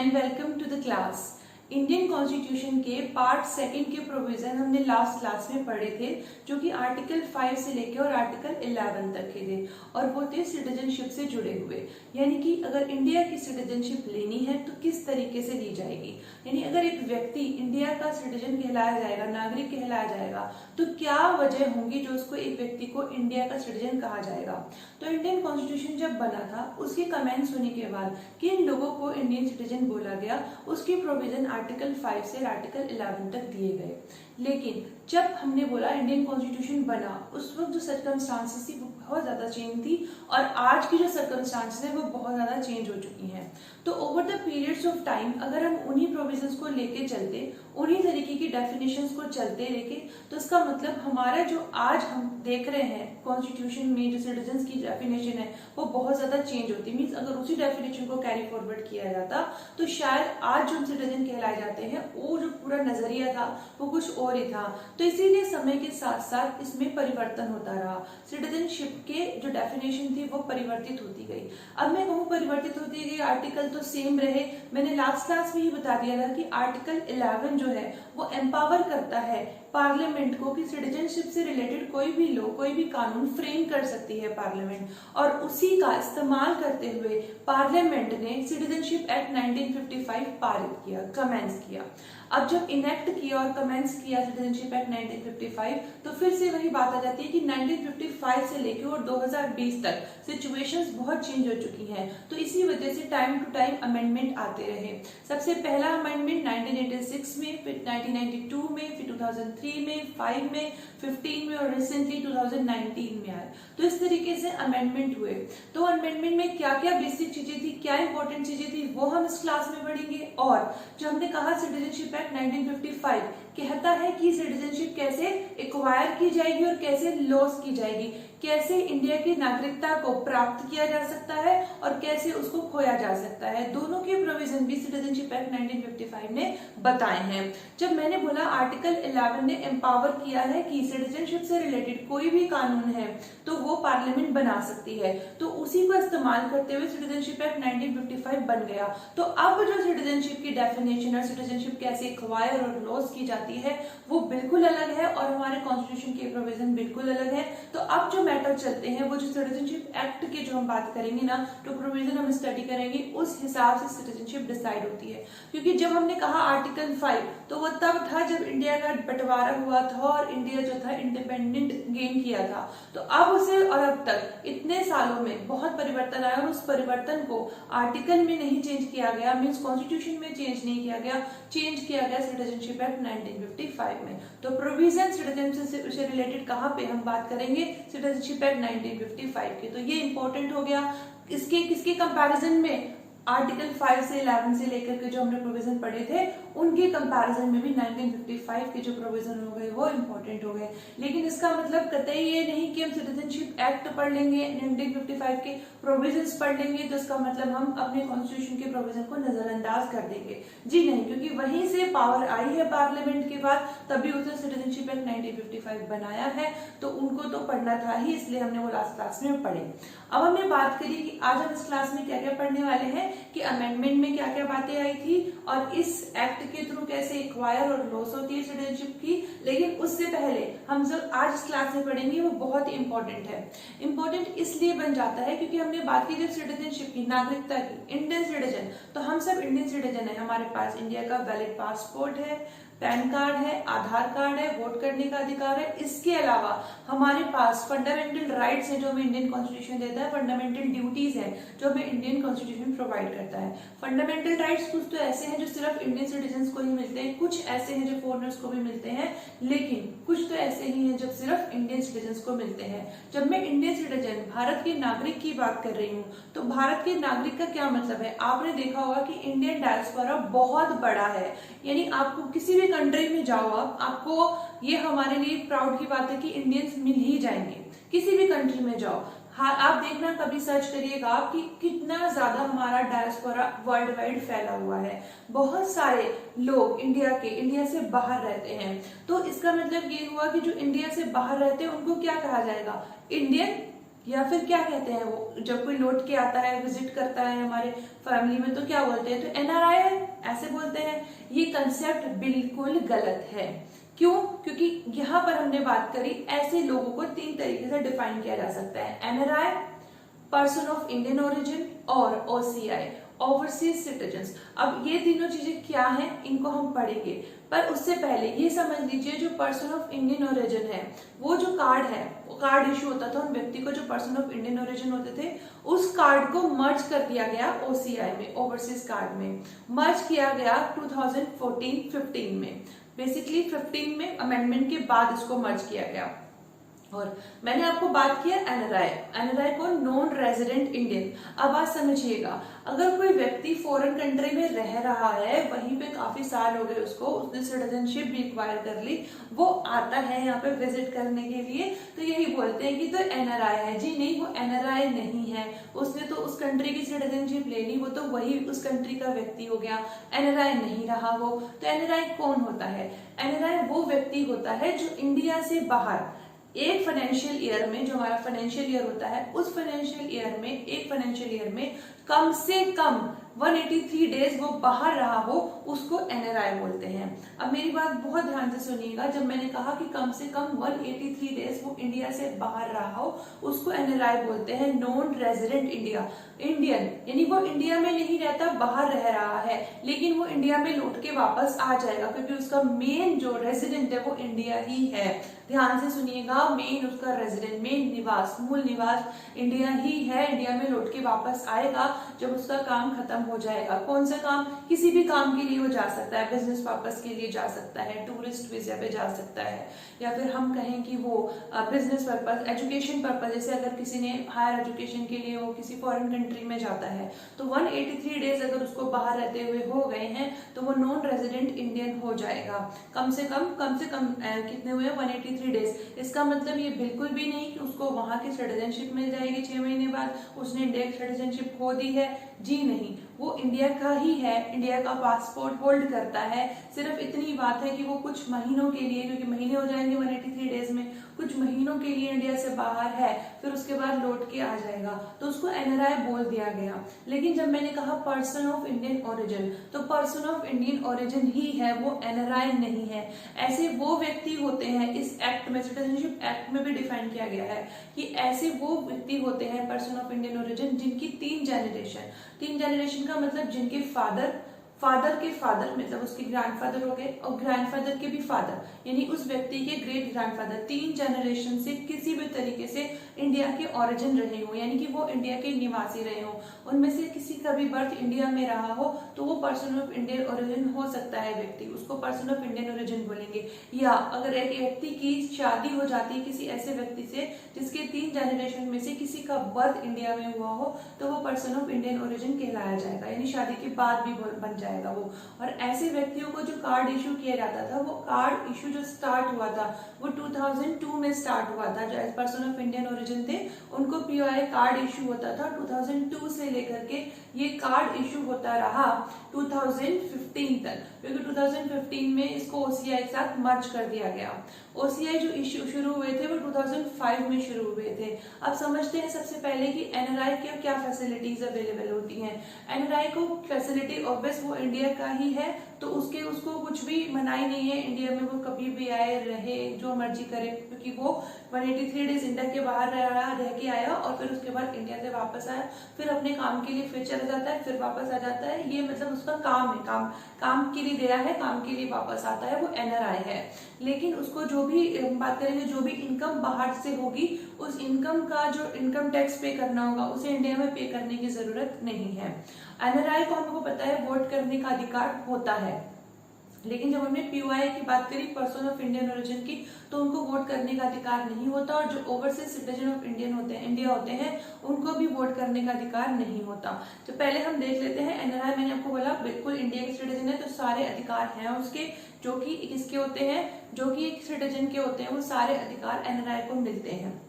and welcome to the class. Indian constitution के part second के provision हमने last class में पढ़े थे, जो कि आर्टिकल 5 से लेकर और आर्टिकल 11 तक के थे, और वो थे सिटीजनशिप से जुड़े हुए। यानी कि अगर इंडिया की सिटीजनशिप लेनी है तो किस तरीके से ली जाएगी, यानी अगर एक व्यक्ति इंडिया का सिटीजन कहलाया जाएगा, नागरिक कहलाया जाएगा, तो क्या वजह होंगी जो उसको एक व्यक्ति को इंडिया का सिटीजन कहा जाएगा। तो इंडियन कॉन्स्टिट्यूशन जब बना था उसके कमेंट्स होने के बाद किन लोगों को इंडियन सिटीजन बोला गया, उसकी प्रोविजन आर्टिकल 5 से आर्टिकल 11 तक दिए गए। लेकिन जब हमने बोला इंडियन कॉन्स्टिट्यूशन बना, उस वक्त जो सर्कमस्टांसेस थी वो बहुत ज्यादा चेंज थी, और आज की जो सर्कमस्टांसेस है वो बहुत ज्यादा चेंज हो चुकी हैं। तो over the periods of time अगर हम उन्हीं प्रोविजंस को लेके चलते, उन्हीं तरीके की डेफिनेशंस को चलते लेके, तो इसका मतलब हमारा जो आज हम देख रहे हैं कॉन्स्टिट्यूशन में जो सिटीजन्स की डेफिनेशन है वो बहुत ज्यादा चेंज होती। मीन्स अगर उसी डेफिनेशन को कैरी फॉरवर्ड किया जाता तो शायद आज जो सिटीजन कहलाए जाते हैं वो जो पूरा नजरिया था वो कुछ और ही था। तो इसीलिए समय के साथ साथ इसमें परिवर्तन होता रहा, सिटीजनशिप के जो डेफिनेशन थी वो परिवर्तित होती गई। अब मैं कहूँ परिवर्तित होती गई, आर्टिकल तो सेम रहे। मैंने लास्ट क्लास में ही बता दिया था कि आर्टिकल 11 जो है वो एम्पावर करता है पार्लियामेंट को कि सिटीजनशिप से रिलेटेड कोई भी लॉ, कोई भी कानून फ्रेम कर सकती है पार्लियामेंट, और उसी का इस्तेमाल करते हुए पार्लियामेंट ने सिटीजनशिप एक्ट 1955 पारित किया, कमेंस किया। अब जब इनेक्ट किया और कमेंस किया सिटीजनशिप एक्ट 1955, तो फिर से वही बात आ जाती है कि 1955 से लेकर और 2020 तक सिचुएशंस बहुत चेंज हो चुकी हैं। तो इसी वजह से टाइम टू टाइम अमेंडमेंट आते रहे। सबसे पहला अमेंडमेंट 1986 में, फिर 1992 में, फिर 2003 में, 5 में, 15 में और रिसेंटली 2019 में आए। तो इस तरीके से अमेंडमेंट हुए। तो अमेंडमेंट में क्या क्या बेसिक चीजें थी, क्या इंपॉर्टेंट चीजें थी, वो हम इस क्लास में पढ़ेंगे। और जो हमने कहा सिटीजनशिप एक्ट 1955 कहता है कि सिटीजनशिप कैसे एक्वायर की जाएगी और कैसे लॉस की जाएगी, कैसे इंडिया की नागरिकता को प्राप्त किया जा सकता है और कैसे उसको खोया जा सकता है। दोनों के प्रोविजन भी सिटीजनशिप एक्ट 1955 ने बताए हैं। जब मैंने बोला आर्टिकल 11 ने एम्पावर किया है कि सिटीजनशिप से रिलेटेड कोई भी कानून है तो वो पार्लियामेंट बना सकती है, तो उसी को इस्तेमाल करते हुए सिटीजनशिप एक्ट 1955 बन गया। तो अब जो सिटीजनशिप की डेफिनेशन और सिटीजनशिप कैसे एक्वायर और लॉस की जाती है वो बिल्कुल अलग है, और हमारे कॉन्स्टिट्यूशन के प्रोविजन बिल्कुल अलग है। तो अब जो मैटर चलते हैं वो जो सिटीजनशिप एक्ट के जो हम बात करेंगे ना, तो प्रोविजन हम स्टडी करेंगे, उस हिसाब से सिटीजनशिप डिसाइड होती है। क्योंकि जब हमने कहा आर्टिकल 5 तो वो तब था जब इंडिया का बंटवारा हुआ था और इंडिया जो था इंडिपेंडेंट गेन किया था। तो अब उसे और अब तक इतने सालों में बहुत परिवर्तन आया, और उस परिवर्तन को आर्टिकल में नहीं चेंज किया गया, मीन्स कॉन्स्टिट्यूशन में चेंज नहीं किया गया, चेंज किया गया सिटीजनशिप एक्ट 1955 में। तो प्रोविजन सिटीजनशिप से रिलेटेड कहाँ पे हम बात करेंगे, सिटीजनशिप एक्ट 1955 की। तो ये इंपॉर्टेंट हो गया। इसके किसके कंपैरिजन में, आर्टिकल 5 से 11 से लेकर के जो हमने प्रोविजन पढ़े थे उनके कंपैरिजन में भी 1955 के जो प्रोविजन हो गए वो इंपॉर्टेंट हो गए। लेकिन इसका मतलब कतई ये नहीं कि हम सिटीजनशिप एक्ट पढ़ लेंगे, 1955 के प्रोविजंस पढ़ लेंगे तो इसका मतलब हम अपने कॉन्स्टिट्यूशन के प्रोविजन को नजरअंदाज कर देंगे। जी नहीं, क्योंकि वहीं से पावर आई है पार्लियामेंट के बाद, तभी उसने सिटीजनशिप एक्ट 1955 बनाया है, तो उनको तो पढ़ना था ही, इसलिए हमने वो लास्ट क्लास में पढ़े। अब हमने बात करी कि आज हम इस क्लास में क्या क्या पढ़ने वाले हैं, कि अमेंडमेंट में क्या क्या बातें आई थी और इस एक्ट के थ्रू कैसे एक्वायर और लॉस होती है सिटीजनशिप की। लेकिन उससे पहले हम जो आज इस क्लास में पढ़ेंगे वो बहुत ही इंपॉर्टेंट है। इंपॉर्टेंट इसलिए बन जाता है क्योंकि हमने बात की जब सिटीजनशिप की, नागरिकता की, इंडियन सिटीजन, तो हम सब इंडियन सिटीजन है। हमारे पास इंडिया का वैलिड पासपोर्ट है, पैन कार्ड है, आधार कार्ड है, वोट करने का अधिकार है। इसके अलावा हमारे पास फंडामेंटल राइट्स हैं जो हमें इंडियन कॉन्स्टिट्यूशन देता है, फंडामेंटल ड्यूटीज हैं जो हमें इंडियन कॉन्स्टिट्यूशन प्रोवाइड करता है। फंडामेंटल राइट्स कुछ तो ऐसे हैं जो सिर्फ इंडियन सिटीजन को ही मिलते हैं, कुछ ऐसे हैं जो फॉरेनर्स को भी मिलते हैं, लेकिन कुछ तो ऐसे ही हैं जब सिर्फ इंडियन सिटीजन को मिलते हैं। जब मैं इंडियन सिटीजन, भारत के नागरिक की बात कर रही हूँ, तो भारत के नागरिक का क्या मतलब है, आपने देखा होगा कि इंडियन डायस्पोरा बहुत बड़ा है। यानी आपको किसी भी कंट्री में जाओ आप, आपको ये हमारे लिए प्राउड की बात है कि इंडियंस मिल ही जाएंगे, किसी भी कंट्री में जाओ। हाँ, आप देखना, कभी सर्च करिएगा आप कि कितना ज्यादा हमारा डायस्पोरा वर्ल्ड वाइड फैला हुआ है। बहुत सारे लोग इंडिया से बाहर रहते हैं। तो इसका मतलब ये हुआ कि जो इंडिया से बाहर रहते हैं उनको क्या कहा जाएगा, इंडियन, या फिर क्या कहते हैं वो, जब कोई लौट के आता है, विजिट करता है हमारे फैमिली में, तो क्या बोलते हैं, तो एनआरआई है। ऐसे बोलते हैं। ये कंसेप्ट बिल्कुल गलत है। क्यों? क्योंकि यहाँ पर हमने बात करी ऐसे लोगों को 3 तरीके से डिफाइन किया जा सकता है, NRI, person of Indian origin और ओसीआई, ओवरसीज सिटीजन्स। अब ये तीनों चीजें क्या हैं इनको हम पढ़ेंगे, पर उससे पहले ये समझ लीजिए जो पर्सन ऑफ इंडियन ओरिजिन है, वो जो कार्ड है, वो कार्ड इशू होता था उन व्यक्ति को जो पर्सन ऑफ इंडियन ओरिजिन होते थे, उस कार्ड को मर्ज कर दिया गया ओसीआई में, ओवरसीज कार्ड में मर्ज किया गया 2014-15 में। बेसिकली 15 में अमेंडमेंट के बाद इसको मर्ज किया गया। और मैंने आपको बात किया एनआरआई, एनआरआई को नॉन रेजिडेंट इंडियन। अब बात समझिएगा, अगर कोई व्यक्ति फॉरेन कंट्री में रह रहा है, वहीं पे काफी साल हो गए उसको, उसने सिटीजनशिप भी एक्वायर कर ली, वो आता है यहाँ पे विजिट करने के लिए, तो यही बोलते हैं कि तो एनआरआई है। जी नहीं, वो एनआरआई नहीं है, उसने तो उस कंट्री की सिटीजनशिप ले ली, वो तो वही उस कंट्री का व्यक्ति हो गया, एनआरआई नहीं रहा वो। तो एनआरआई कौन होता है? एनआरआई वो व्यक्ति होता है जो इंडिया से बाहर एक फाइनेंशियल ईयर में, जो हमारा फाइनेंशियल ईयर होता है, उस फाइनेंशियल ईयर में, एक फाइनेंशियल ईयर में कम से कम 183 डेज वो बाहर रहा हो, उसको एनआरआई बोलते हैं। अब मेरी बात बहुत ध्यान से सुनिएगा, जब मैंने कहा कि कम से कम 183 डेज वो इंडिया से बाहर रहा हो, उसको एनआरआई बोलते हैं, नॉन रेजिडेंट इंडियन। यानी वो इंडिया में नहीं रहता, बाहर रह रहा है, लेकिन वो इंडिया में लौट के वापस आ जाएगा, क्योंकि उसका मेन जो रेजिडेंट है वो इंडिया ही है। ध्यान से सुनिएगा, मेन उसका रेजिडेंट, मेन निवास, मूल निवास इंडिया ही है। इंडिया में लौट के वापस आएगा जब उसका काम खत्म हो जाएगा। कौन सा काम? किसी भी काम के लिए वो जा सकता है, बिजनेस पर्पस के लिए जा सकता है, टूरिस्ट वीजा पे जा सकता है, या फिर हम कहें कि वो बिजनेस पर्पस, एजुकेशन पर्पस, जैसे अगर किसी ने हायर एजुकेशन के लिए वो किसी फॉरेन कंट्री में जाता है, तो 183 डेज अगर उसको बाहर रहते हुए हो गए हैं, तो वो नॉन रेजिडेंट इंडियन हो जाएगा। कम से कम कितने हुए? 183 डेज। इसका मतलब ये बिल्कुल भी नहीं कि उसको वहां की सिटीजनशिप मिल जाएगी 6 महीने बाद, उसने इंडिया की सिटीजनशिप खो दी है। जी नहीं, वो इंडिया का ही है, इंडिया का पासपोर्ट होल्ड करता है। सिर्फ इतनी बात है कि वो कुछ महीनों के लिए, क्योंकि महीने हो जाएंगे 183 डेज में, कुछ महीनों के लिए इंडिया से बाहर है, फिर उसके बाद लौट के आ जाएगा, तो उसको एनआरआई बोल दिया गया। लेकिन जब मैंने कहा पर्सन ऑफ इंडियन ओरिजिन, तो पर्सन ऑफ इंडियन ओरिजिन ही है, वो एनआरआई नहीं है। ऐसे वो व्यक्ति होते हैं, इस एक्ट में, सिटीजनशिप एक्ट में भी डिफाइन किया गया है कि ऐसे वो व्यक्ति होते हैं पर्सन ऑफ इंडियन ओरिजिन जिनकी 3 जनरेशन का मतलब जिनके फादर के फादर, मतलब उसके ग्रैंडफादर हो गए, और ग्रैंडफादर के भी फादर, यानी उस व्यक्ति के ग्रेट ग्रैंडफादर, 3 जनरेशन से किसी भी तरीके से इंडिया के ओरिजिन रहे हो, यानी कि वो इंडिया के निवासी रहे हो, उनमें से किसी का भी बर्थ इंडिया में रहा हो, तो वो पर्सन ऑफ इंडियन ओरिजिन हो सकता है व्यक्ति, उसको पर्सन ऑफ इंडियन ओरिजिन बोलेंगे। या अगर एक व्यक्ति की शादी हो जाती है किसी ऐसे व्यक्ति से जिसके 3 जनरेशन में से किसी का बर्थ इंडिया में हुआ हो, तो वो पर्सन ऑफ इंडियन ओरिजिन कहलाया जाएगा, यानी शादी के बाद भी बन जाएगा वो। और ऐसे व्यक्तियों को जो कार्ड इशू किया जाता था, वो कार्ड इशू जो स्टार्ट हुआ था वो 2002 में स्टार्ट हुआ था। जो पर्सन ऑफ इंडियन ओरिजिन थे उनको पीओआई कार्ड इशू होता था 2002 से लेकर के ये कार्ड इशू होता रहा 2015 तक, क्योंकि 2015 में इसको ओसीआई के साथ मर्ज कर दिया गया। ओसीआई जो इशू शुरू हुए थे वो 2005 में शुरू हुए थे। अब समझते हैं सबसे पहले कि एनआरआई की क्या फैसिलिटीज अवेलेबल होती हैं। एनआरआई को फैसिलिटी ऑब्वियस वो इंडिया का ही है, तो उसको कुछ भी मनाही नहीं है, इंडिया में वो कभी भी आए रहे, जो मर्जी करे, क्योंकि वो 183 डेज इंडिया के बाहर रह के आया और फिर उसके बाद इंडिया से वापस आया, फिर अपने काम के लिए फिर चला जाता है, फिर वापस आ जाता है। ये मतलब उसका काम है, काम के लिए गया है, काम के लिए वापस आता है, वो एनआरआई है। लेकिन उसको जो भी बात करेंगे, जो भी इनकम बाहर से होगी, उस इनकम का जो इनकम टैक्स पे करना होगा उसे इंडिया में पे करने की जरूरत नहीं है। एनआरआई को हमको पता है वोट करने का अधिकार होता है, लेकिन जब हमने पीओआई की बात करी, पर्सन ऑफ इंडियन ओरिजिन की, तो उनको वोट करने का अधिकार नहीं होता। और जो ओवरसीज सिटीजन ऑफ इंडिया होते हैं उनको भी वोट करने का अधिकार नहीं होता। तो पहले हम देख लेते हैं एनआरआई। मैंने आपको बोला बिल्कुल इंडिया के सिटीजन है, तो सारे अधिकार हैं उसके, जो कि किसके होते हैं, जो कि एक सिटीजन के होते हैं, वो सारे अधिकार एनआरआई को मिलते हैं।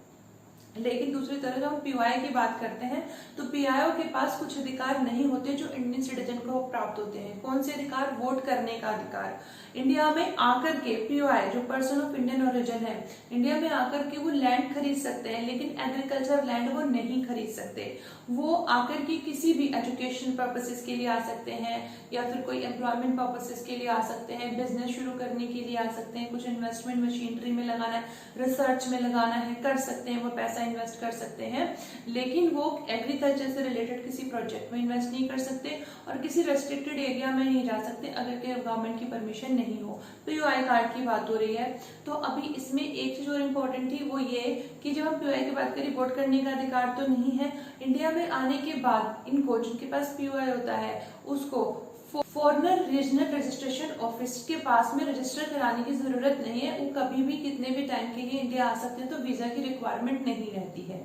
लेकिन दूसरी तरफ जब हम पीओआई की बात करते हैं तो पीआईओ के पास कुछ अधिकार नहीं होते जो इंडियन सिटीजन को प्राप्त होते हैं। कौन से अधिकार? वोट करने का अधिकार। इंडिया में आकर के पीओआई जो पर्सन ऑफ इंडियन ओरिजिन है, इंडिया में आकर के वो लैंड खरीद सकते हैं, लेकिन एग्रीकल्चर लैंड वो नहीं खरीद सकते। वो आकर के किसी भी एजुकेशन पर्पसेस के लिए आ सकते हैं, या फिर कोई एम्प्लॉयमेंट पर्पसेस के लिए आ सकते हैं, बिजनेस शुरू करने के लिए आ सकते हैं, कुछ इन्वेस्टमेंट मशीनरी में लगाना है, रिसर्च में लगाना है, कर सकते हैं, वो पैसा इन्वेस्ट कर सकते हैं। लेकिन वो एग्रीकल्चर से रिलेटेड किसी प्रोजेक्ट में इन्वेस्ट नहीं कर सकते और किसी रेस्ट्रिक्टेड एरिया में नहीं जा सकते अगर के गवर्नमेंट की परमिशन नहीं हो। पीओआई कार्ड की बात हो रही है। तो अभी इसमें एक चीज और इम्पोर्टेंट थी, वो ये कि जब हम पीओआई की बात करें, वोट करने का अधिकार तो नहीं है। इंडिया में आने के बाद इनको, जिनके पास पीओआई होता है, उसको फॉरेनर रीजनल रजिस्ट्रेशन ऑफिस के पास में रजिस्टर कराने की जरूरत नहीं है। वो कभी भी कितने भी टाइम के लिए इंडिया आ सकते हैं, तो वीजा की रिक्वायरमेंट नहीं रहती है।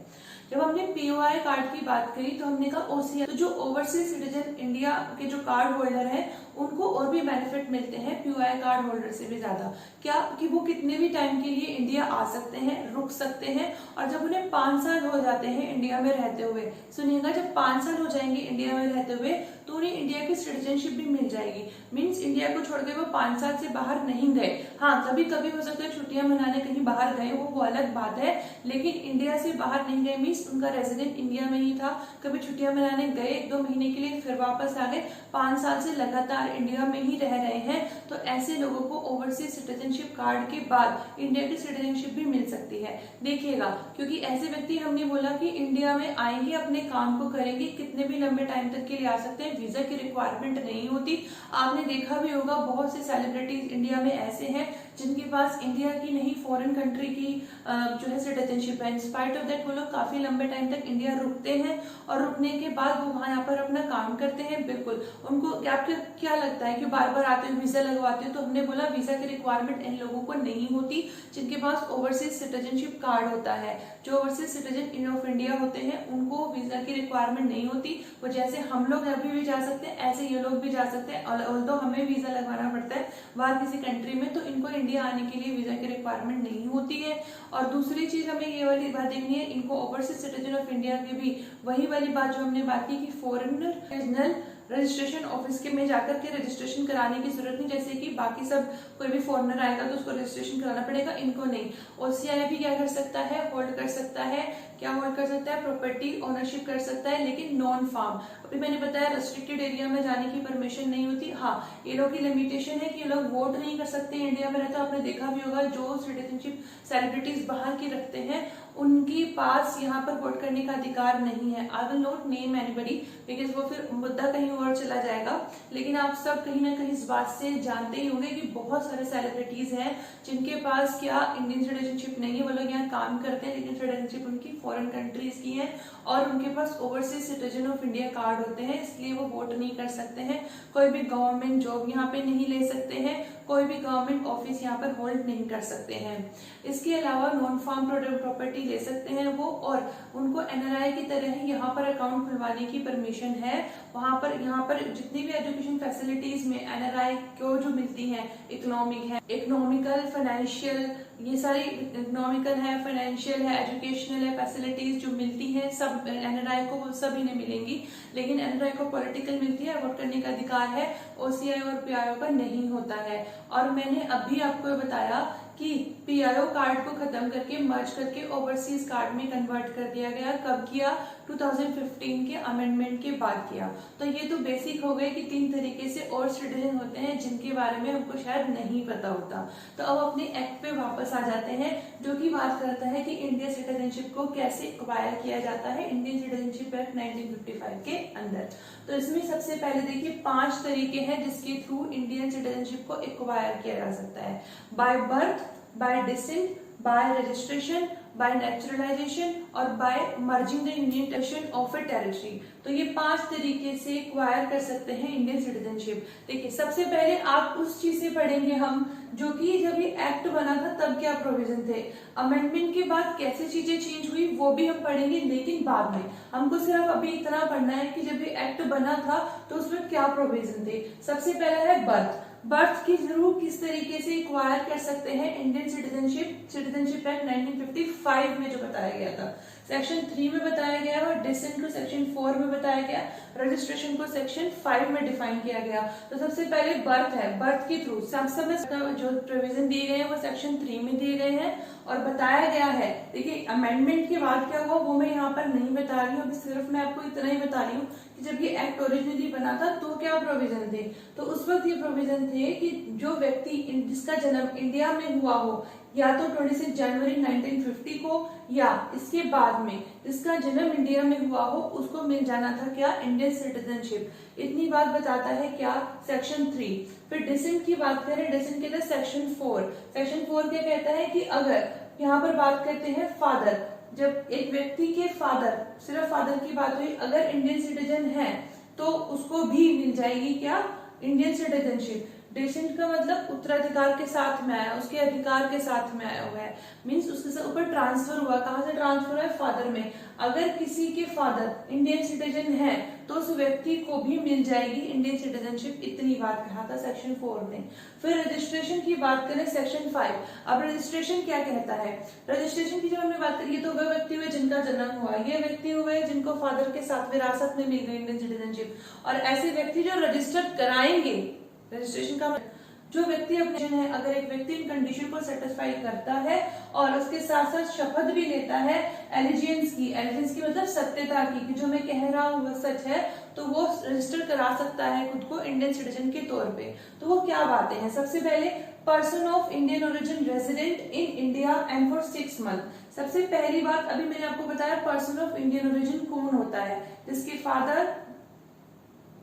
जब हमने पीओआई कार्ड की बात करी तो हमने कहा ओसीआई, तो जो ओवरसीज सिटीजन इंडिया के जो कार्ड होल्डर हैं उनको और भी बेनिफिट मिलते हैं पीओआई कार्ड होल्डर से भी ज्यादा। क्या? कि वो कितने भी टाइम के लिए इंडिया आ सकते हैं, रुक सकते हैं, और जब उन्हें 5 साल हो जाते हैं इंडिया में रहते हुए, सुनिएगा, जब 5 साल हो जाएंगे इंडिया में रहते हुए तो उन्हें इंडिया की सिटीजनशिप भी मिल जाएगी। मीन्स इंडिया को छोड़ के वो 5 साल से बाहर नहीं गए। हाँ, कभी कभी हो सकता है छुट्टियां मनाने कहीं बाहर गए, वो अलग बात है, लेकिन इंडिया से बाहर नहीं गए। मीन्स उनका रेजिडेंट इंडिया में ही था, कभी छुट्टियां मनाने गए 1-2 महीने के लिए, फिर वापस आ गए, 5 साल से लगातार इंडिया में ही रह रहे हैं, तो ऐसे लोगों को ओवरसीज सिटीजनशिप कार्ड के बाद इंडिया की सिटीजनशिप भी मिल सकती है। देखिएगा, क्योंकि ऐसे व्यक्ति, हमने बोला कि इंडिया में आएंगे, अपने काम को करेंगे, कितने भी लंबे टाइम तक के लिए आ सकते हैं, वीजा की रिक्वायरमेंट नहीं होती। आपने देखा भी होगा बहुत से सेलिब्रिटीज इंडिया में ऐसे हैं जिनके पास इंडिया की नहीं, फॉरेन कंट्री की जो है सिटीजनशिप है। इंस्पाइट ऑफ दैट वो लोग काफी लंबे टाइम तक इंडिया रुकते हैं, और रुकने के बाद वो वहां यहाँ पर अपना काम करते हैं। बिल्कुल, उनको क्या लगता है कि बार बार आते हुए वीजा लगवाते हो, तो हमने बोला वीजा की रिक्वायरमेंट इन लोगों को नहीं होती जिनके पास ओवरसीज सिटीजनशिप कार्ड होता है। जो ओवरसीज सिटीजन ऑफ इंडिया होते हैं उनको वीजा की रिक्वायरमेंट नहीं होती। वो जैसे हम लोग अभी भी जा सकते हैं, ऐसे ये लोग भी जा सकते हैं, ऑल्दो हमें वीजा लगवाना पड़ता है बाहर किसी कंट्री में, तो इनको इंडिया आने के लिए वीजा की रिक्वायरमेंट नहीं होती है। और दूसरी चीज हमें ये वाली बात देखनी है, इनको ओवरसीज सिटीजन ऑफ इंडिया की भी वही वाली बात जो हमने बात की कि फॉरेनर रीजनल रजिस्ट्रेशन ऑफिस के में जाकर के रजिस्ट्रेशन कराने की जरूरत नहीं, जैसे कि बाकी सब कोई भी फॉरेनर आएगा तो उसको रजिस्ट्रेशन कराना पड़ेगा, इनको नहीं। ओसीआई भी क्या कर सकता है? होल्ड कर सकता है। क्या होल्ड कर सकता है? प्रॉपर्टी ओनरशिप कर सकता है, लेकिन नॉन फार्म। अभी मैंने बताया रेस्ट्रिक्टेड एरिया में जाने की परमिशन नहीं होती। हाँ, ये लोग की लिमिटेशन है कि ये लोग वोट नहीं कर सकते इंडिया में रहते। आपने देखा भी होगा जो सिटीजनशिप सेलिब्रिटीज बाहर की रखते हैं उनके पास यहाँ पर वोट करने का अधिकार नहीं है। I will not name anybody because वो फिर मुद्दा कहीं और चला जाएगा, लेकिन आप सब कहीं ना कहीं इस बात से जानते ही होंगे कि बहुत सारे सेलिब्रिटीज हैं जिनके पास क्या इंडियन सिटीजनशिप नहीं है। वो लोग यहाँ काम करते हैं लेकिन सिटीजनशिप उनकी फॉरेन कंट्रीज की है, और उनके पास overseas citizen of India card होते हैं, इसलिए वो वोट नहीं कर सकते हैं। कोई भी गवर्नमेंट जॉब यहाँ पे नहीं ले सकते हैं, कोई भी गवर्नमेंट ऑफिस यहाँ पर होल्ड नहीं कर सकते हैं। इसके अलावा नॉन फार्म प्रॉपर्टी ले सकते हैं वो, और उनको एनआरआई की तरह ही यहाँ पर अकाउंट खुलवाने की परमिशन है। वहां पर यहाँ पर जितनी भी एजुकेशन फैसिलिटीज में एनआरआई को जो मिलती हैं, इकोनॉमिकल, फाइनेंशियल, ये सारी इकोनॉमिकल है, फाइनेंशियल है, एजुकेशनल है, फैसिलिटीज जो मिलती हैं सब एनआरआई को वो सभी ने मिलेंगी। लेकिन एनआरआई को पॉलिटिकल मिलती है, वोट करने का अधिकार है, ओसीआई और पीआईओ का नहीं होता है। और मैंने अभी आपको बताया कि पीआईओ कार्ड को खत्म करके मर्ज करके ओवरसीज कार्ड में कन्वर्ट कर दिया गया। कब किया? 2015 के अमेंडमेंट के बाद किया। तो ये तो बेसिक हो गए कि 3 तरीके से और सिटीजन होते हैं जिनके बारे में हमको शायद नहीं पता होता। तो अब अपने एक्ट पे वापस आ जाते हैं जो कि बात करता है कि इंडियन सिटीजनशिप को कैसे एक्वायर किया जाता है इंडियन सिटीजनशिप एक्ट 1955 के अंदर। तो इसमें सबसे पहले देखिए 5 तरीके हैं जिसके थ्रू इंडियन सिटीजनशिप को एक्वायर किया जा सकता है। By birth, by descent, by registration, by naturalisation और by merging the Indian territory of a territory. तो ये 5 तरीके से एक्वायर कर सकते हैं इंडियन सिटीजनशिप। देखिए सबसे पहले आप उस चीज से पढ़ेंगे हम जो कि जब ये एक्ट बना था तब क्या प्रोविजन थे, अमेंडमेंट के बाद कैसे चीजें चेंज हुई वो भी हम पढ़ेंगे, लेकिन बाद में। हमको सिर्फ अभी इतना पढ़ना है कि जब ये एक्ट बना था तो उसमें क्या प्रोविजन थे। सबसे पहला है बर्थ। बर्थ के थ्रू किस तरीके से एक्वायर कर सकते हैं इंडियन सिटीजनशिप एक्ट 1955 में जो बताया गया था, सेक्शन 3 में बताया गया और डिसेंट को सेक्शन 4 में बताया गया, रजिस्ट्रेशन को सेक्शन 5 में डिफाइन किया गया। तो सबसे पहले बर्थ है, बर्थ के थ्रू सब समय जो प्रोविजन दिए गए हैं वो सेक्शन 3 में दिए गए हैं और बताया गया है। देखिए अमेंडमेंट के बाद क्या हुआ वो मैं यहाँ पर नहीं बता रही हूँ, अभी सिर्फ मैं आपको इतना ही बता रही हूँ कि जब ये एक्ट ओरिजिनली बना था तो क्या प्रोविजन थे। तो उस वक्त ये प्रोविजन थे कि जो व्यक्ति जिसका जन्म इंडिया में हुआ हो या तो 26 जनवरी 1950 को या इसके बाद में जिसका जन्म इंडिया में हुआ हो उसको मिल जाना था क्या, इंडियन सिटीजनशिप। इतनी बात बताता है क्या, सेक्शन 3। फिर डिसेंट की बात करें, डिसेंट के लिए सेक्शन 4। सेक्शन 4 क्या कहता है कि अगर यहाँ पर बात करते हैं फादर, जब एक व्यक्ति के फादर, सिर्फ फादर की बात हुई, अगर इंडियन सिटीजन है तो उसको भी मिल जाएगी क्या, इंडियन सिटीजनशिप। डिसेंट का मतलब उत्तराधिकार के साथ में आया, उसके अधिकार के साथ में आया हुआ है, मीन्स उसके ऊपर ट्रांसफर हुआ। कहाँ से ट्रांसफर हुआ है, फादर में। अगर किसी के फादर इंडियन सिटीजन है तो उस व्यक्ति को भी मिल जाएगी इंडियन सिटीजनशिप। इतनी बात कहा था सेक्शन 4 ने। फिर रजिस्ट्रेशन की बात करें, सेक्शन 5। अब रजिस्ट्रेशन क्या कहता है, रजिस्ट्रेशन की जब हमने बात करी तो वह व्यक्ति हुए जिनका जन्म हुआ, ये व्यक्ति हुए जिनको फादर के साथ विरासत में मिल गई इंडियन सिटीजनशिप, और ऐसे व्यक्ति जो रजिस्टर कराएंगे। रजिस्ट्रेशन का जो व्यक्ति अपने है, अगर एक व्यक्ति इन कंडीशन को सेटिस्फाई करता है और उसके साथ साथ शपथ भी लेता है एलिजियंस की मतलब सत्यता की, कि जो मैं कह रहा हूँ वह सच है, तो वो रजिस्टर करा सकता है खुद को इंडियन सिटीजन के तौर पे। तो वो क्या बातें हैं, सबसे पहले person of Indian origin resident in India and for 6 month. सबसे पहली बात अभी मैंने आपको बताया पर्सन ऑफ इंडियन ओरिजिन कौन होता है, जिसके फादर,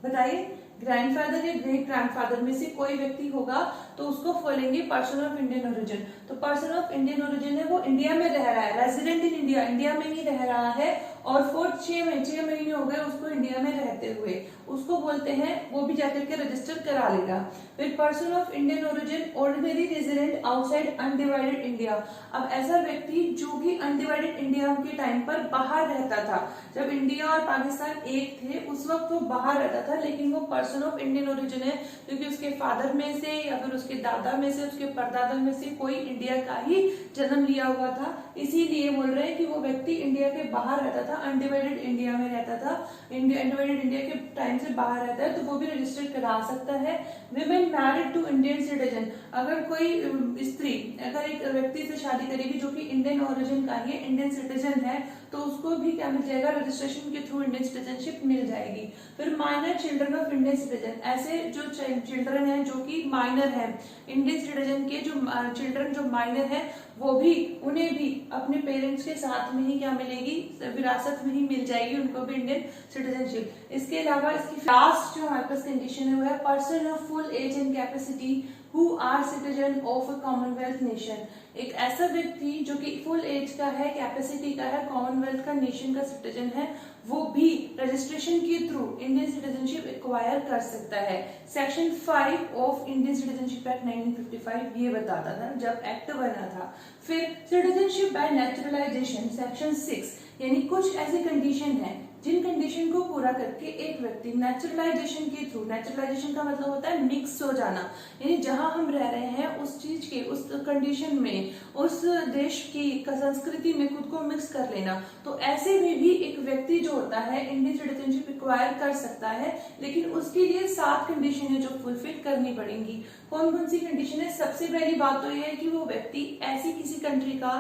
बताइए, ग्रैंडफादर या ग्रेट ग्रैंडफादर में से कोई व्यक्ति होगा तो उसको बोलेंगे पर्सन ऑफ इंडियन ओरिजिन। तो पर्सन ऑफ इंडियन ओरिजिन है वो इंडिया में रह रहा है, रेजिडेंट इन इंडिया, इंडिया में ही रह रहा है, और फॉर 6 महीने हो गए उसको इंडिया में रहते हुए, उसको बोलते हैं, वो भी जाकर के रजिस्टर करा लेगा। फिर person of Indian origin ordinary resident outside undivided India. अब ऐसा व्यक्ति जो कि अनडिवाइडेड इंडिया के टाइम पर बाहर रहता था, जब इंडिया और पाकिस्तान एक थे उस वक्त वो बाहर रहता था, लेकिन वो पर्सन ऑफ इंडियन ओरिजिन है क्योंकि उसके फादर में से या फिर उसके दादा में से, उसके परदादा में से कोई इंडिया का ही जन्म लिया हुआ था, इसीलिए बोल रहे हैं कि वो व्यक्ति इंडिया के बाहर रहता था, अनडिवाइडेड इंडिया में रहता था, अनडिवाइडेड इंडिया के टाइम से बाहर रहता है, तो वो भी रजिस्टर करा सकता है। Women married to Indian citizen, अगर कोई स्त्री अगर एक व्यक्ति से शादी करेगी जो कि इंडियन ओरिजिन का ही इंडियन सिटीजन है तो उसको भी क्या मिल जाएगा, रजिस्ट्रेशन के थ्रू इंडियन सिटीजनशिप मिल जाएगी। फिर minor children of Indian citizen, ऐसे जो चिल्ड्रन है जो कि माइनर है इंडियन सिटीजन के, जो चिल्ड्रन जो माइनर है वो भी, उन्हें भी अपने पेरेंट्स के साथ में ही क्या मिलेगी, विरासत में ही मिल जाएगी उनको भी इंडियन सिटीजनशिप। इसके अलावा इसकी लास्ट जो हमारे पास कंडीशन है वो है person of full age and capacity who are citizen of a Commonwealth nation. एक ऐसा व्यक्ति जो कि फुल एज का है, कैपेसिटी का है, कॉमनवेल्थ का नेशन का सिटीजन है, वो भी रजिस्ट्रेशन के थ्रू इंडियन सिटीजनशिप एक्वायर कर सकता है। Section 5 of Indian citizenship act 1955 ये बताता था जब एक्ट बना था। फिर सिटीजनशिप बाय नेचुरलाइजेशन, सेक्शन 6, यानी कुछ ऐसी कंडीशन है जिन कंडीशन को पूरा करके एक व्यक्ति नेचुरलाइजेशन के थ्रू, नेचुरलाइजेशन का मतलब होता है मिक्स हो जाना, यानी जहां हम रह रहे हैं उस चीज के, उस कंडीशन में, उस देश की संस्कृति में खुद को मिक्स कर लेना। तो ऐसे में भी एक व्यक्ति जो होता है इंडियन सिटीजनशिप एक्वायर कर सकता है, लेकिन उसके लिए 7 कंडीशन है जो फुलफिल करनी पड़ेंगी। कौन कौन सी कंडीशन है? सबसे पहली बात तो यह है कि वो व्यक्ति ऐसी किसी कंट्री का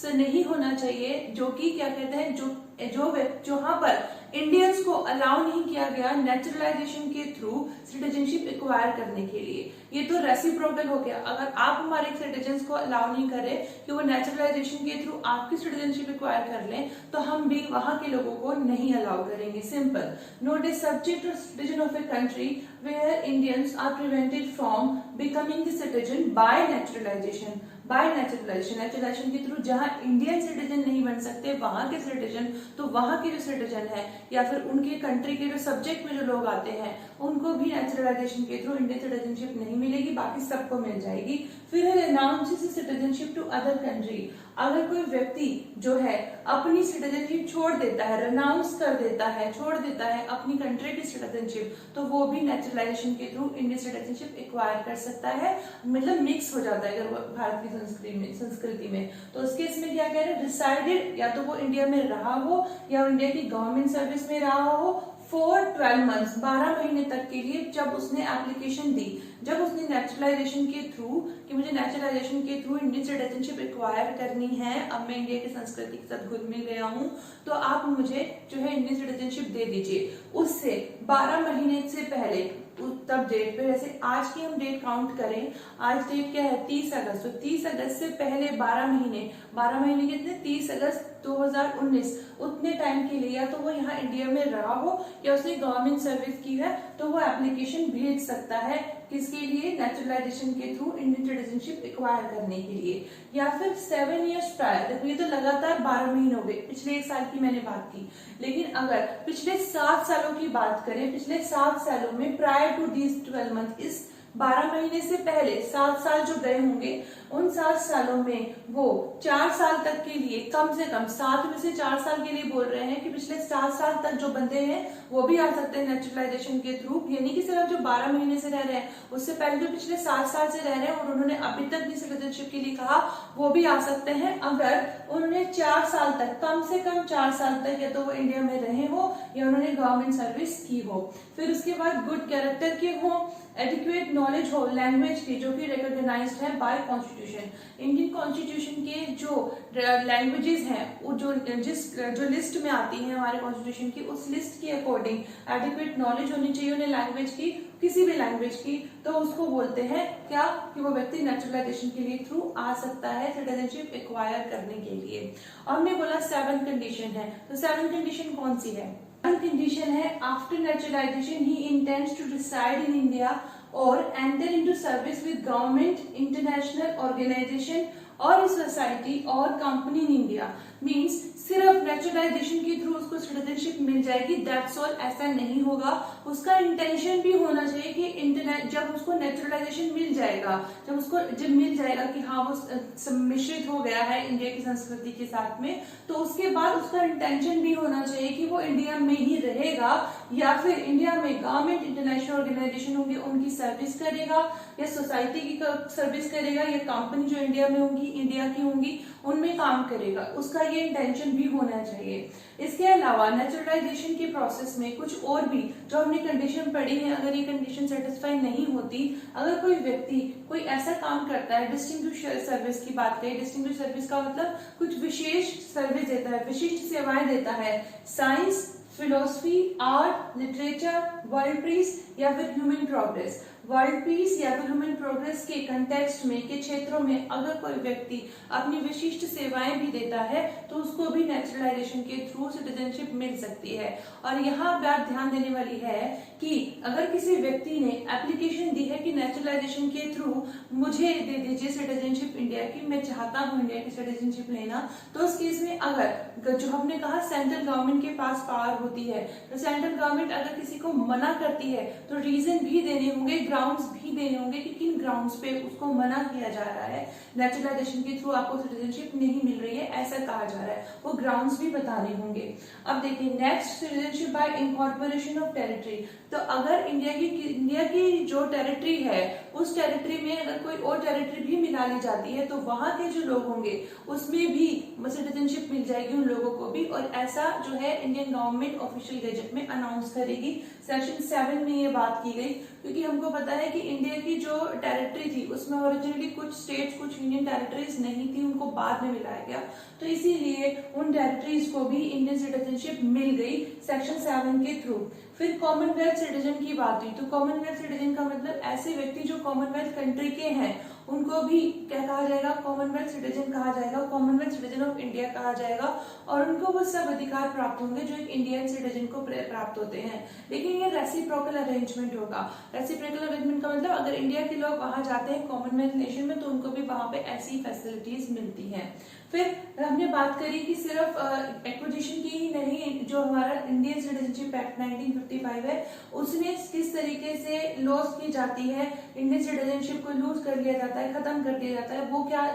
नहीं होना चाहिए जो कि क्या कहते हैं, जहां पर इंडियंस को अलाउ नहीं किया गया नेचुरलाइजेशन के थ्रू सिटीजनशिप एक्वायर करने के लिए। ये तो रेसिप्रोकल हो गया, अगर आप हमारे सिटीजन्स को अलाउ नहीं करें कि वो नेचुरलाइजेशन के थ्रू आपकी सिटीजनशिप एक्वायर कर लें, तो हम भी वहां के लोगों को नहीं अलाउ करेंगे। सिंपल। नोट इज सब्जेक्ट और citizen of a country where Indians are prevented from becoming the citizen by naturalisation. By naturalisation, naturalisation के थ्रू जहां इंडियन सिटीजन नहीं बन सकते वहां के सिटीजन, तो वहां के जो सिटीजन है या फिर उनके कंट्री के जो सब्जेक्ट में जो लोग आते हैं उनको भी नेचुरलाइजेशन के थ्रू इंडियन सिटीजनशिप नहीं मिलेगी, बाकी सबको मिल जाएगी। फिर है announces citizenship to other country. अगर कोई व्यक्ति जो है अपनी सिटीजनशिप छोड़ देता है, रनाउंस कर देता है, छोड़ देता है अपनी कंट्री की सिटीजनशिप, तो वो भी नेचुरलाइजेशन के थ्रू इंडियन सिटीजनशिप एक्वायर कर सकता है, मतलब मिक्स हो जाता है अगर वो भारत की संस्कृति में। तो उस केस में क्या कह रहे हैं, रिसाइडेड, या तो वो इंडिया में रहा हो या इंडिया की गवर्नमेंट सर्विस में रहा हो फॉर 12 मंथ्स, 12 महीने तक के लिए, जब उसने एप्लीकेशन दी, जब उसने नेचुरलाइजेशन के थ्रू कि मुझे नेचुरलाइजेशन के थ्रू इंडियन सिटीजनशिप एक्वायर करनी है, अब मैं इंडिया की संस्कृति के साथ घुल मिल गया हूँ, तो आप मुझे जो है इंडियन सिटीजनशिप दे दीजिए। उससे 12 महीने से पहले, तब डेट पे, जैसे आज की हम डेट काउंट करें, आज डेट क्या है 30 अगस्त, तो 30 अगस्त से पहले 12 महीने, 12 महीने कितने, 30 अगस्त 2019, उतने टाइम के लिए या तो वो यहाँ इंडिया में रहा हो या उसने गवर्नमेंट सर्विस की है, तो वो एप्लीकेशन भेज सकता है किसके लिए, नेचुरलाइजेशन के थ्रू इंडियन सिटीजनशिप एक्वायर करने के लिए। या फिर 7 ईयर्स प्रायर, देखो ये तो लगातार 12 महीने हो गए, पिछले 1 साल की मैंने बात की, लेकिन अगर पिछले 7 सालों की बात करें, पिछले 7 सालों में प्रायर टू दीज 12 मंथ, इस 12 महीने से पहले 7 साल जो गए होंगे, उन 7 सालों में वो 4 साल तक के लिए, कम से कम 7 में से 4 साल के लिए बोल रहे हैं कि पिछले 7 साल तक जो बंदे हैं वो भी आ सकते हैं नेचुरलाइजेशन के थ्रू, यानी कि सिर्फ जो 12 महीने से रह रहे हैं, उससे पहले जो पिछले 7 साल से रह रहे हैं और उन्होंने अभी तक भी सिटीजनशिप के लिए कहा, वो भी आ सकते हैं अगर उन्होंने 4 साल तक, कम से कम 4 साल तक या तो वो इंडिया में रहे हो या उन्होंने गवर्नमेंट सर्विस की हो। फिर उसके बाद गुड कैरेक्टर के हो, एडिक्वेट नॉलेज हो लैंग्वेज की, जो कि रिकॉग्नाइज्ड है बाय कॉन्स्टिट्यूशन। इंडियन कॉन्स्टिट्यूशन के जो लैंग्वेजेस हैं, वो जो लिस्ट में आती है हमारे कॉन्स्टिट्यूशन की, उस लिस्ट के अकॉर्डिंग एडिक्वेट नॉलेज होनी चाहिए उन्हें लैंग्वेज की, किसी भी लैंग्वेज की, तो उसको बोलते हैं क्या, कि वो व्यक्ति नेचुरलाइजेशन के लिए थ्रू आ सकता है सिटीजनशिप एक्वायर करने के लिए। और हमने बोला 7 कंडीशन है, तो 7 कंडीशन कौन सी है, कंडीशन है after naturalisation he intends to reside in India और enter into service with government, international organisation और सोसाइटी और कंपनी इन इंडिया। मींस सिर्फ नेचुरलाइजेशन के थ्रू उसको सिटीजनशिप मिल जाएगी, दैट्स ऑल, ऐसा नहीं होगा। उसका इंटेंशन भी होना चाहिए कि इंटरनेट, जब उसको नेचुरलाइजेशन मिल जाएगा, जब मिल जाएगा कि हाँ वो सम्मिश्रित हो गया है इंडिया की संस्कृति के साथ में, तो उसके बाद उसका इंटेंशन भी होना चाहिए कि वो इंडिया में ही रहेगा या फिर इंडिया में गवर्नमेंट, इंटरनेशनल ऑर्गेनाइजेशन होंगे उनकी सर्विस करेगा, या सोसाइटी की सर्विस करेगा, या कंपनी जो इंडिया में होंगी, इंडिया की होंगी, उनमें काम करेगा। उसका ये इंटेंशन भी होना चाहिए। इसके अलावा नेचुरलाइजेशन के प्रोसेस में कुछ और भी जो हमने कंडीशन पढ़ी है, अगर ये कंडीशन सेटिस्फाई नहीं होती, अगर कोई व्यक्ति कोई ऐसा काम करता है, डिस्टिंग्विश सर्विस की बात करें, डिस्टिंग्विश सर्विस का मतलब कुछ विशेष सर्विस देता है, विशिष्ट सेवाएं देता है, science, philosophy, art, literature, world peace या फिर ह्यूमन प्रोग्रेस, वर्ल्ड पीस या फिर ह्यूमन प्रोग्रेस के कंटेक्स्ट में, के क्षेत्रों में अगर कोई व्यक्ति अपनी विशिष्ट सेवाएं भी देता है, तो उसको भी नेचुरलाइजेशन के थ्रू सिटीजनशिप मिल सकती है। और यहाँ बात ध्यान देने वाली है कि अगर किसी व्यक्ति ने एप्लीकेशन दी है कि नेचुरलाइजेशन के थ्रू मुझे दे दीजिए सिटीजनशिप इंडिया की, मैं चाहता हूँ इंडिया की सिटीजनशिप लेना, तो उस केस में अगर जो हमने कहा सेंट्रल गवर्नमेंट के पास पावर होती है, तो सेंट्रल गवर्नमेंट अगर किसी को मना करती है तो रीजन भी देने होंगे, ग्राउंड्स भी देने होंगे कि किन ग्राउंड्स पे उसको मना किया जा रहा है, नेचुरलाइजेशन के थ्रू आपको सिटीजनशिप नहीं मिल रही है, ऐसा कहा जा रहा है, वो ग्राउंड्स भी बताने होंगे। अब देखिए next, citizenship by incorporation of territory. तो अगर इंडिया की जो टेरिटरी है, उस टेरिटरी में अगर कोई और टेरिटरी भी मिला ली जाती है, तो वहां के जो लोग होंगे उसमें भी सिटीजनशिप मिल जाएगी उन लोगों को भी, और ऐसा जो है इंडियन गवर्नमेंट ऑफिशियल गजेट में अनाउंस करेगी। सेक्शन 7 में ये बात की गई, क्योंकि हमको पता है कि इंडिया की जो टेरिटरी थी उसमें ओरिजिनली कुछ स्टेट्स, कुछ यूनियन टेरिटरीज नहीं थी, उनको बाद में मिलाया गया, तो इसीलिए उन टेरिटरीज को भी इंडियन सिटीजनशिप मिल गई सेक्शन 7 के थ्रू। फिर कॉमनवेल्थ सिटीजन की बात हुई, तो कॉमनवेल्थ सिटीजन का मतलब ऐसे व्यक्ति जो कॉमनवेल्थ कंट्री के हैं, उनको भी क्या कहा जाएगा, कॉमनवेल्थ सिटीजन कहा जाएगा, कॉमनवेल्थ सिटीजन ऑफ इंडिया कहा जाएगा, और उनको वो सब अधिकार प्राप्त होंगे जो एक इंडियन सिटीजन को प्राप्त होते हैं। लेकिन ये रेसिप्रोकल अरेंजमेंट होगा। रेसिप्रोकल अरेंजमेंट का मतलब अगर इंडिया के लोग वहां जाते हैं कॉमनवेल्थ नेशन में, तो उनको भी वहां पे ऐसी फैसिलिटीज मिलती हैं। फिर हमने बात करी कि सिर्फ एक्विजिशन की ही नहीं, जो हमारा इंडियन सिटीजनशिप एक्ट 1955 है उसमें किस तरीके से लॉस की जाती है, इंडियन सिटीजनशिप को लूज कर लिया जाता है, खत्म कर दिया जाता है, वो क्या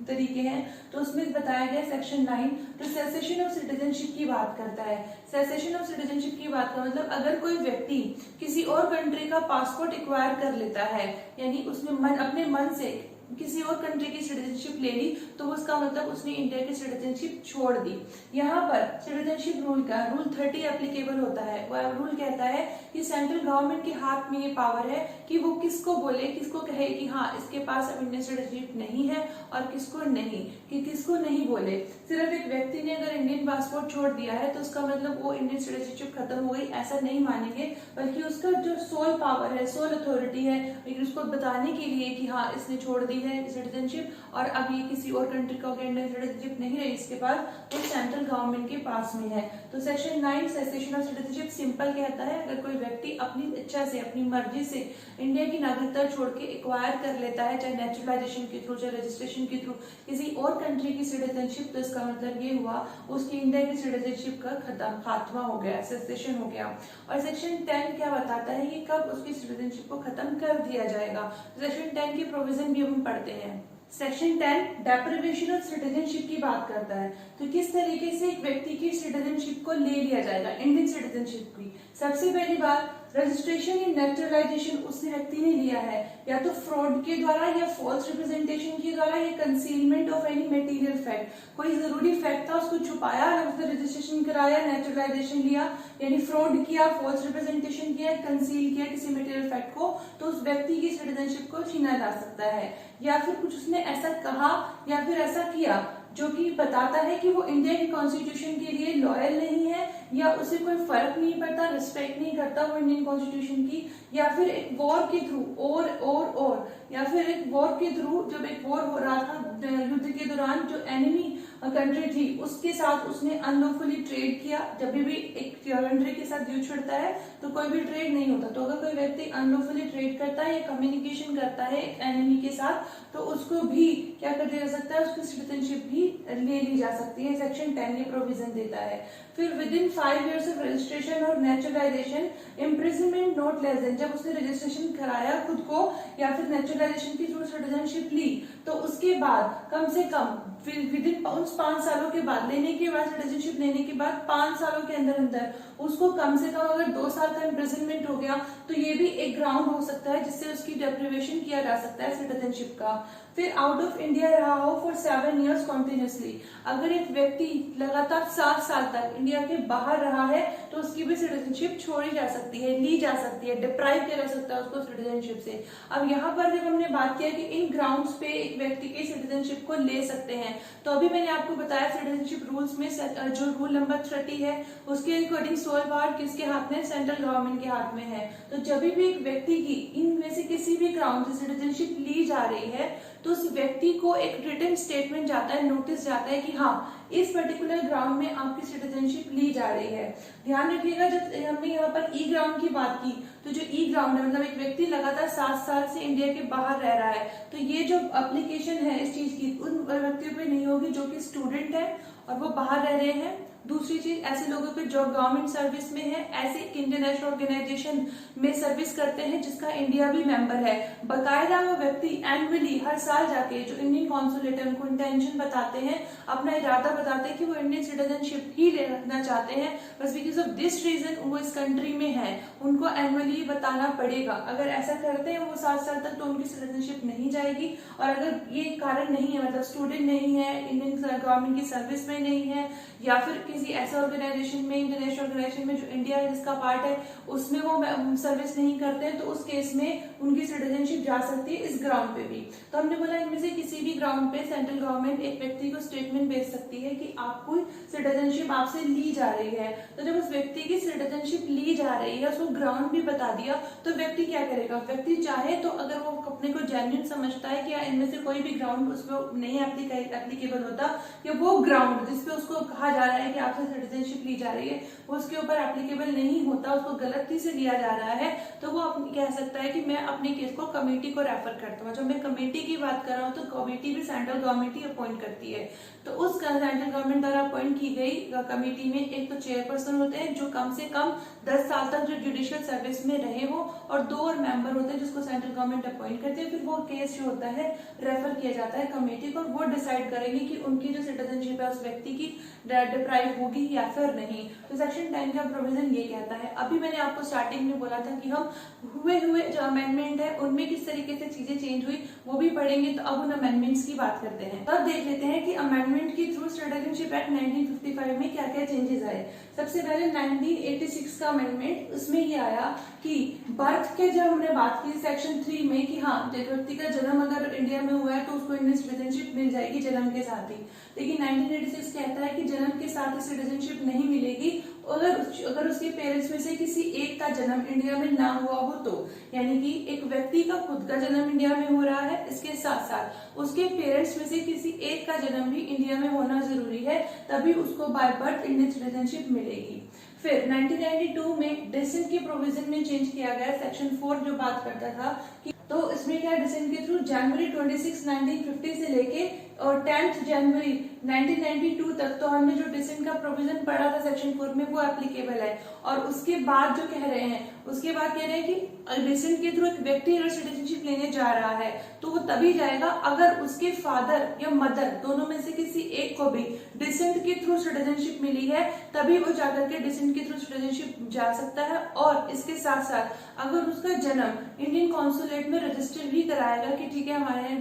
तरीके हैं। तो उसमें बताया गया सेक्शन 9 तो सेसेशन ऑफ सिटीजनशिप की बात करता है। सेसेशन ऑफ सिटीजनशिप की बात का मतलब अगर कोई व्यक्ति किसी और कंट्री का पासपोर्ट एक्वायर कर लेता है, यानी उसने अपने मन से किसी और कंट्री की सिटीजनशिप ले ली, तो उसका मतलब उसने इंडिया की सिटीजनशिप छोड़ दी। यहाँ पर सिटीजनशिप रूल का रूल 30 एप्लीकेबल होता है। वह रूल कहता है कि सेंट्रल गवर्नमेंट के हाथ में ये पावर है कि वो किसको बोले, किसको कहे कि हाँ इसके पास अब इंडियन सिटीजनशिप नहीं है और किसको नहीं, कि किसको नहीं बोले। सिर्फ एक व्यक्ति ने अगर इंडियन पासपोर्ट छोड़ दिया है तो उसका मतलब वो इंडियन सिटीजनशिप खत्म हो गई, ऐसा नहीं मानेंगे, बल्कि उसका जो सोल पावर है, सोल अथॉरिटी है उसको बताने के लिए कि हाँ इसने छोड़ दी है सिटीजनशिप और अब ये किसी और कंट्री का इंडियन सिटीजनशिप नहीं रही इसके पास, तो सेंट्रल गवर्नमेंट के पास में है। तो section 9 cessation of citizenship simple कहता है अगर कोई व्यक्ति अपनी इच्छा से, अपनी मर्जी से इंडिया की नागरिकता छोड़ के एक्वायर कर लेता है, चाहे नेचुरलाइजेशन के थ्रू, चाहे रजिस्ट्रेशन के थ्रू किसी और कंट्री की सिटीजनशिप, तो इसका मतलब ये हुआ उसकी इंडिया की सिटीजनशिप का खात्मा हो गया, सेसेशन हो गया। और सेक्शन 10 क्या बताता है कि कब उसकी सिटीजनशिप को खत्म कर दिया जाएगा। सेक्शन 10 की प्रोविजन भी हम पढ़ते हैं। सेक्शन 10 डेप्रिवेशन ऑफ सिटीजनशिप की बात करता है। तो किस तरीके से एक व्यक्ति की सिटीजनशिप को ले लिया जाएगा, इंडियन सिटीजनशिप की। सबसे पहली बात, रजिस्ट्रेशन या नेचुरलाइजेशन उस व्यक्ति ने लिया है या तो फ्रॉड के द्वारा या फॉल्स रिप्रेजेंटेशन के द्वारा या concealment of any material fact, कोई जरूरी फैक्ट था उसको छुपाया, उसने रजिस्ट्रेशन कराया, नेचुरलाइजेशन लिया, यानी फ्रॉड किया, फॉल्स रिप्रेजेंटेशन किया, कंसील किया किसी मटेरियल फैक्ट को, तो उस व्यक्ति की सिटीजनशिप को छीना जा सकता है। या फिर कुछ उसने ऐसा कहा या फिर ऐसा किया जो कि बताता है कि वो इंडिया के कॉन्स्टिट्यूशन के लिए लॉयल नहीं है या उसे कोई फर्क नहीं पड़ता, रिस्पेक्ट नहीं करता वो इंडियन कॉन्स्टिट्यूशन की, या फिर एक वॉर के थ्रू और या फिर एक वॉर के थ्रू, जब एक वॉर हो रहा था युद्ध के दौरान, जो एनिमी कंट्री थी उसके साथ उसने अनलॉफुली ट्रेड किया। जब भी एक कंट्री के साथ युद्ध छिड़ता है तो कोई भी ट्रेड नहीं होता, तो अगर कोई व्यक्ति अनलॉफुली ट्रेड करता है या कम्युनिकेशन करता है एक एनिमी के साथ, तो उसको भी क्या कर दिया जा सकता है, उसकी सिटीजनशिप भी ले ली जा सकती है। सेक्शन 10 ये प्रोविजन देता है। फिर within 5 years of registration और naturalisation, imprisonment not less than, जब उसने रजिस्ट्रेशन कराया खुद को या फिर नेचुरलाइजेशन के थ्रू सिटीजनशिप ली, तो उसके बाद कम से कम विद इन 5 सालों के बाद, लेने के बाद सिटीजनशिप लेने के बाद 5 सालों के अंदर अंदर उसको कम से कम अगर 2 साल का इम्प्रिजनमेंट हो गया तो ये भी एक ग्राउंड हो सकता है जिससे उसकी डेप्रिवेशन किया जा सकता है सिटीजनशिप का। फिर आउट ऑफ इंडिया रहा हो फॉर 7 years कॉन्टिन्यूसली, अगर एक व्यक्ति लगातार 7 साल तक इंडिया के बाहर रहा है तो उसकी भी सिटीजनशिप छोड़ी जा सकती है, ली जा सकती है, डिप्राइव किया जा सकता है उसको सिटीजनशिप से। अब यहाँ पर जब हमने बात किया कि इन ग्राउंड्स पे एक व्यक्ति की सिटीजनशिप को ले सकते हैं, तो अभी मैंने आपको बताया सिटीजनशिप रूल्स में जो रूल नंबर 30 है उसके अकॉर्डिंग सोल पावर किसके हाथ में, सेंट्रल गवर्नमेंट के हाथ में है। तो जब भी एक व्यक्ति की इनमें से किसी भी ग्राउंड से सिटीजनशिप ली जा रही है तो उस व्यक्ति को एक रिटन स्टेटमेंट जाता है, नोटिस जाता है कि हाँ इस पर्टिकुलर ग्राउंड में आपकी सिटीजनशिप ली जा रही है। ध्यान रखिएगा, जब हमने यहाँ पर ई ग्राउंड की बात की, तो जो ई ग्राउंड है मतलब एक व्यक्ति लगातार 7 साल से इंडिया के बाहर रह रहा है, तो ये जो एप्लीकेशन है इस चीज की उन व्यक्तियों पे नहीं होगी जो कि स्टूडेंट है और वो बाहर रह रहे हैं। दूसरी चीज, ऐसे लोगों पे जो गवर्नमेंट सर्विस में है, ऐसे इंटरनेशनल ऑर्गेनाइजेशन में सर्विस करते हैं जिसका इंडिया भी मेंबर है, बकायदा वो व्यक्ति एनुअली हर साल जाके जो इंडियन कॉन्सुलेट है उनको इंटेंशन बताते हैं, अपना इरादा बताते हैं कि वो इंडियन सिटीजनशिप ही ले रखना चाहते हैं, बस बिकॉज ऑफ दिस रीजन वो इस कंट्री में है, उनको एनुअली बताना पड़ेगा। अगर ऐसा करते हैं वो 7 साल तक तो उनकी सिटीजनशिप नहीं जाएगी, और अगर ये कारण नहीं है, मतलब स्टूडेंट नहीं है, इंडियन गवर्नमेंट की सर्विस में नहीं है, या फिर किसी ऐसे ऑर्गेनाइजेशन में, इंटरनेशनल ऑर्गेनाइजेशन में जो इंडिया जिसका पार्ट है उसमें वो सर्विस नहीं करते हैं, तो उस केस में उनकी सिटीजनशिप जा सकती है इस ग्राउंड पे भी। तो हमने बोला इनमें से किसी भी ग्राउंड पे सेंट्रल गवर्नमेंट एक व्यक्ति को स्टेटमेंट भेज सकती है कि आपको सिटीजनशिप आपसे ली जा रही है। तो जब उस व्यक्ति की सिटीजनशिप ली जा रही है, उसको ग्राउंड भी बता दिया, तो व्यक्ति क्या करेगा, व्यक्ति चाहे तो अगर वो अपने को जेन्युइन समझता है कि इनमें से कोई भी ग्राउंड उस पर नहीं एप्लीकेबल होता, कि वो ग्राउंड जिसपे उसको कहा जा रहा है कि आपसे सिटीजनशिप ली जा रही है वो उसके ऊपर एप्लीकेबल नहीं होता, उसको गलती से लिया जा रहा है, तो वो कह सकता है कि मैं अपने केस को कमेटी को रेफर करता हूँ। जब मैं कमेटी की बात कर रहा हूँ तो कमेटी भी सेंट्रल गवर्नमेंट ही अपॉइंट करती है। तो उस सेंट्रल गवर्नमेंट द्वारा अपॉइंट की गई कमेटी में एक तो चेयरपर्सन होते हैं जो कम से कम 10 साल तक जो जुडिशियल सर्विस में रहे हो, और 2 और मेंबर होते हैं जिसको सेंट्रल गवर्नमेंट अपॉइंट करती है। फिर वो केस जो होता है रेफर किया जाता है कमेटी को, वो डिसाइड करेंगे कि उनकी जो सिटीजनशिप है उस व्यक्ति की डिप्राइव होगी या फिर नहीं। तो सेक्शन 10 का प्रोविजन ये कहता है। अभी मैंने आपको स्टार्टिंग में बोला था कि हम हुए जो अमेंडमेंट है उनमें किस तरीके से चीजें चेंज हुई वो भी पढ़ेंगे। तो अब उन अमेंडमेंट्स की बात करते हैं। तब देख लेते हैं कि अमेंडमेंट के थ्रू सिटीजनशिप एक्ट 1955 में क्या क्या चेंजेस आए। सबसे पहले 1986 का अमेंडमेंट, उसमें ये आया कि बर्थ के जब हमने बात की सेक्शन 3 में कि हाँ व्यक्ति का जन्म अगर इंडिया में हुआ है तो उसको इंडियन सिटीजनशिप मिल जाएगी जन्म के साथ ही। लेकिन 1986 कहता है कि जन्म के साथ ही सिटीजनशिप नहीं मिलेगी अगर उसके पेरेंट्स में से किसी एक का जन्म इंडिया में ना हुआ हो तो, यानी कि एक व्यक्ति का खुद का जन्म इंडिया में हो रहा है, इसके साथ साथ उसके पेरेंट्स में से किसी एक का जन्म भी इंडिया में होना जरूरी है, तभी उसको बाय बर्थ इंडियन सिटीजनशिप मिलेगी। फिर 1992 में डिसेंट के प्रोविजन में चेंज किया गया सेक्शन 4 जो बात करता था कि, तो इसमें क्या डिसेंट के थ्रू जनवरी 26, 1950 से लेके और 10 जनवरी 1992 तक तो हमने जो डिसेंट का प्रोविजन पढ़ा था सेक्शन 4 में वो एप्लीकेबल है। और उसके बाद जो कह रहे हैं, उसके बाद कह रहे हैं कि डिसेंट के थ्रू एक व्यक्ति अगर सिटीजनशिप लेने जा रहा है तो वो तभी जाएगा अगर उसके फादर या मदर दोनों में से किसी एक को भी डिसेंट के थ्रू सिटीजनशिप मिली है, तभी वो जाकर के डिसेंट के थ्रू सिटीजनशिप जा सकता है। और इसके साथ साथ अगर उसका जन्म इंडियन कॉन्सुलेट में रजिस्टर भी कराएगा कि ठीक है हमारे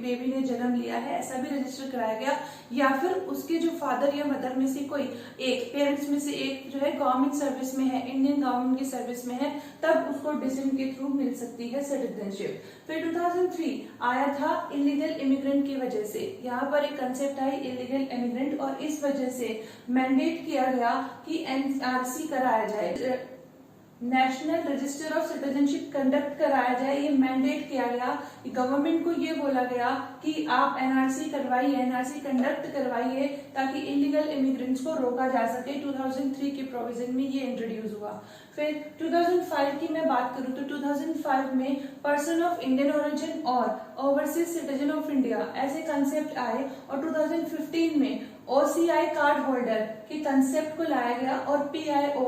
बेबी ने जन्म लिया है, ऐसा भी रजिस्टर कराया गया, या फिर उसके जो फादर या मदर में से कोई एक पेरेंट्स में से एक जो है गवर्नमेंट सर्विस में है, इंडियन गवर्नमेंट की सर्विस में है, तब उसको डिसेंट के थ्रू मिल सकती है सिटीजनशिप। फिर 2003 आया था इलीगल इमिग्रेंट की वजह से, यहाँ पर एक कंसेप्ट आई इलीगल इमिग्रेंट, और इस वजह से मैंडेट किया गया कि एनआरसी कराया जाए, national register of citizenship conduct कराया जाए। ये मैंडेट किया गया कि गवर्नमेंट को ये बोला गया कि आप एनआरसी करवाइए, एनआरसी कंडक्ट करवाइए ताकि इलीगल इमिग्रेंट्स को रोका जा सके। 2003 के प्रोविजन में ये इंट्रोड्यूस हुआ। फिर 2005 की मैं बात करूं तो 2005 में पर्सन ऑफ इंडियन ओरिजिन और ओवरसीज सिटीजन ऑफ इंडिया ऐसे कंसेप्ट आए, और 2015 में ओसीआई कार्ड होल्डर के कंसेप्ट को लाया गया और पीआईओ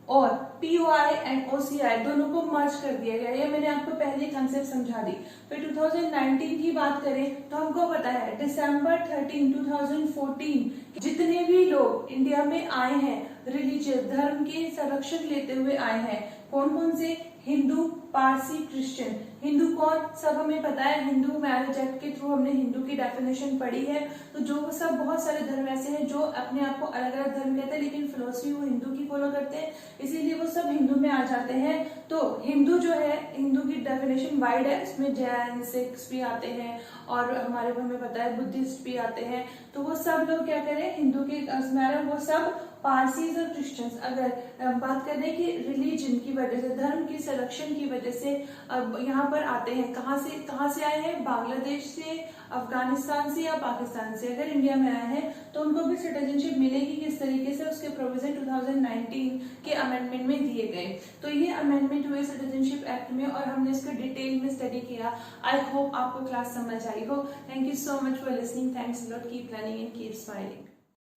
और POI एंड OCI दोनों को मर्ज कर दिया गया। ये मैंने आपको पहले कंसेप्ट समझा दी। फिर 2019 की बात करें तो हमको पता है दिसंबर 13, 2014 जितने भी लोग इंडिया में आए हैं रिलीजियस धर्म के संरक्षण लेते हुए आए हैं, कौन कौन से, हिंदू, पारसी, क्रिश्चियन। हिंदू कौन, सब हमें पता है, हिंदू मैरिज एक्ट के थ्रू हमने हिंदू की डेफिनेशन पढ़ी है। तो जो सब बहुत सारे धर्म ऐसे हैं जो अपने आप को अलग अलग धर्म कहते हैं लेकिन फिलोसफी वो हिंदू की फॉलो करते हैं, इसीलिए वो सब हिंदू में आ जाते हैं। तो हिंदू जो है, हिंदू की डेफिनेशन वाइड है, इसमें जैन, सिख्स भी आते हैं और हमारे हमें पता है बुद्धिस्ट भी आते हैं। तो वो सब लोग क्या करें हिंदू के उसमें, वो सब पारसीज और क्रिश्चियंस अगर बात करें कि रिलीजन की वजह से, धर्म की संरक्षण की वजह से यहाँ पर आते हैं। कहाँ से आए हैं, बांग्लादेश से, अफगानिस्तान से या पाकिस्तान से अगर इंडिया में आए हैं तो उनको भी सिटीजनशिप मिलेगी। किस तरीके से, उसके प्रोविजन 2019 के अमेंडमेंट में दिए गए। तो ये अमेंडमेंट हुए सिटीजनशिप एक्ट में और हमने इसको डिटेल में स्टडी किया। आई होप आपको क्लास समझ आई हो। Thank you so much for listening. Thanks a lot. Keep learning and keep smiling.